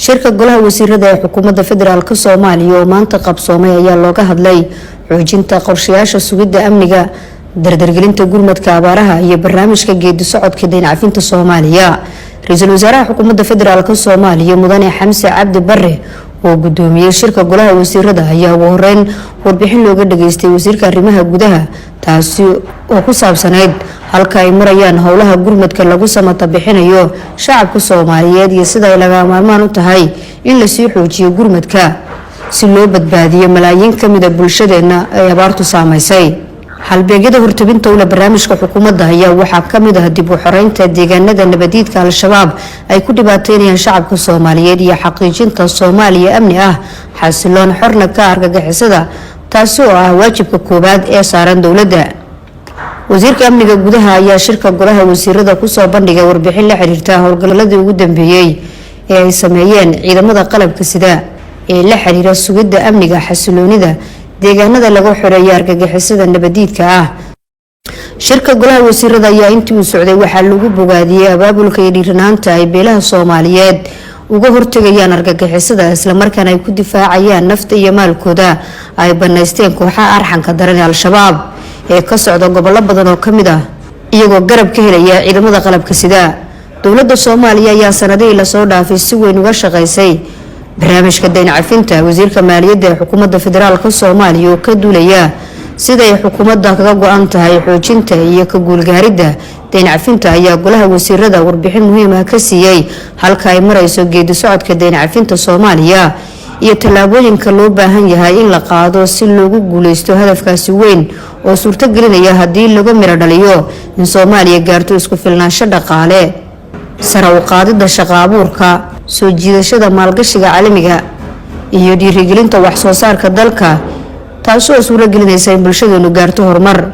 shirka golaha wasiirada ee xukuumadda federaalka Soomaaliya oo maanta qabsoomay ayaa looga hadlay xoojinta qorshayaasha sugidda amniga, dardargelinta gurmadka abaaraha iyo barnaamijka geedi socodka deyn cafinta Soomaaliya. Ra'iisul Wasaaraha Xukuumadda Federaalka Soomaaliya Mudane Xamse Cabdi Barre oo gudoomiyay shirka golaha wasiirada ayaa ugu horeyn warbixin looga dhageystay wasiirka arrimaha gudaha taasi oo ku saabsaneyd halka ay marayaan howlaha gurmadka lagu samata bixinayo shacabka Soomaaliyeed iyo sida ay laga maarmaan u tahay in la sii xoojiyo gurmadka si loo badbaadiyo malaayiin kamid ah bulshadeena ay abaartu saameysay. halbeegyada hortabinta ula barnaamijka xukuumadda ayaa waxaa kamid ah dib u xoreynta deegaanada nabadiidka al-shabaab ay ku dhibaateynayaan shacabka Soomaaliyeed iyo xaqiijinta Soomaaliya amni ah xasiloon xorna ka argagixisada taasi oo ah waajibka koobaad ee saaran dawladda. wasiirka amniga gudaha ayaa shirka golaha wasiirada ku soo bandhigay warbixin la xiriirta howlgaladii ugu dambeeyay ee ay sameeyeen ciidamada qalabka sida ee la xiriira sugidda amniga xasiloonida deegaanada lagu xoreeyay argagixisada nabadiidka ah. shirka golaha wasiirada ayaa intii uu socday waxaa lagu bogaadiyay abaabulka iyo dhiiranaanta ay beelaha Soomaaliyeed uga hortagayaan argagixisada isla markaana ay ku difaacayaan nafta iyo maalkooda ay banaysteen kooxaha arxanka daran ee al-shabaab ee ka socda gobollo badan oo kamid ah iyagoo garab ka helaya ciidamada qalabka sida. dawladda Soomaaliya ayaa sanadihii la soo dhaafay si weyn uga shaqeysay barnaamijka deyn cafinta. wasiirka maaliyadda ee xukuumadda federaalka Soomaaliya oo ka duulaya sida ay xukuumadda kaga go'an tahay xoojinta iyo ka guulgaaridda deyn cafinta ayaa golaha wasiirada warbixin muhiim ah ka siiyay halka ay marayso geedi socodka deyn cafinta Soomaaliya iyo tallaabooyinka loo baahan yahay in la qaado si loogu guuleysto hadafkaasi weyn oo suurto gelinaya haddii laga miro dhaliyo in Soomaaliya gaarto isku filnaansho dhaqaale, sare u qaadida shaqo abuurka, soo jiidashada maalgashiga caalamiga iyo dhiirigelinta wax soo saarka dalka taasoo suuragelinaysa in bulshadeenu gaarto horumar.